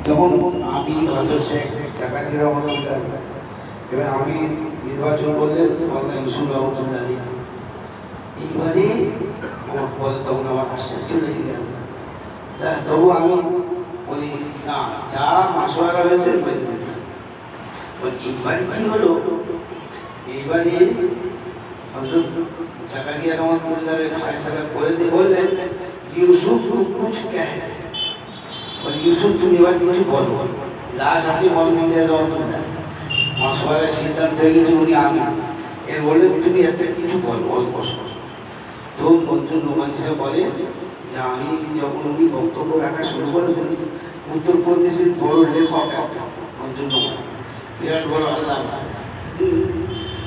যেমন আমি হজরত শেখ জাকারিয়া রহমতুল্লাহ, এবার আমি নির্বাচন করলেন মৌলানা ইউসুফ রহমতুল্লাহ আলী। এইবারে আমার বলে তখন আমার আশ্চর্য লেগে গেল। তবু আমি বলি না, যা মাসোয়ারা হয়েছে মেনে নিতে। এইবারে কি হলো, এইবারে হজরত জাকারিয়া রহমতুল্লাহ ফায়সালা করে দিয়ে বললেন যে ইউসুফ তুই কুছ কহ, ইউসুফ তুমি এবার কিছু বলো। লাশ আছে মৌলানা রহমতুল্লাহ, মাসোয়ারার সিদ্ধান্ত হয়ে গেছে উনি আমি। এর বললেন তুমি একটা কিছু বলো অল্প। তো মঞ্জুর নোমান সাহেব বলে যে আমি যখন উনি বক্তব্য রাখা শুরু করেছেন, উত্তরপ্রদেশের বড় লেখক একটা মঞ্জুর নোমান, বিরাট বড় আল্লাহ।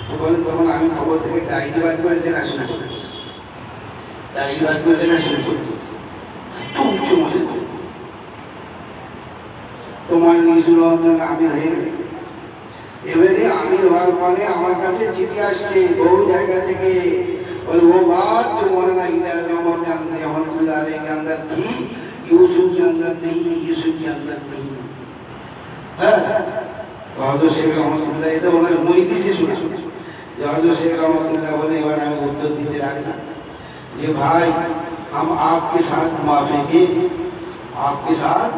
তো বলেন তখন আমি খবর থেকে ডায়েরি বার করে লেখা শুরু করতেছি, ডায়েরি বার করে লেখা শুরু করতেছি। এত উচ্চ মনে তোমার নিজুর আমি হয়ে গেল। এবারে আমির হওয়ার পরে আমার কাছে চিঠি আসছে বহু জায়গা থেকে, बोले वो बात जो मौलाना इलियास रहमतुल्लाह अलैह के अंदर थी, यूसुफ के अंदर नहीं, यूसुफ के अंदर नहीं है। तो हजरत शेख रहमतुल्लाह ये तो बोला मुईदी से सुना, जो हजरत शेख रहमतुल्लाह बोले एक बार हमें उत्तर देते रखना जी भाई, हम आपके साथ मुआफिक हैं, आपके साथ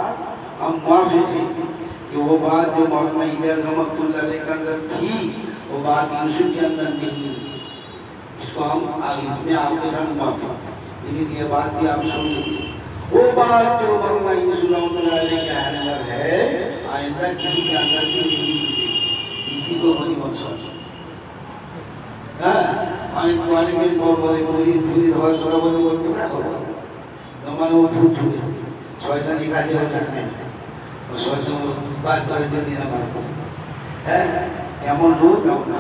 हम मुआफिक हैं कि वो बात जो मौलाना इलियास रहमतुल्लाह अलैह के अंदर थी, वो बात यूसुफ के अंदर नहीं। इसको हम इसमें आपके साथ माफी, लेकिन ये बात भी आप सुन लीजिए, वो बात जो मौलाना यूसुफ रहमतुल्लाह अलैह के अंदर है, आइंदा किसी के अंदर भी नहीं मिलेगी। इसी को बनी मत समझो। অনেক অনেকের ফুলি ধোয়ার কথা বলতে বলতে থাকো, তোমার ও ভূত ঢুকেছে, শয়তানি কাজে ওটা খায় না, ও শয়তান বার করে জন্য বার করে। হ্যাঁ, যেমন রূপ তেমন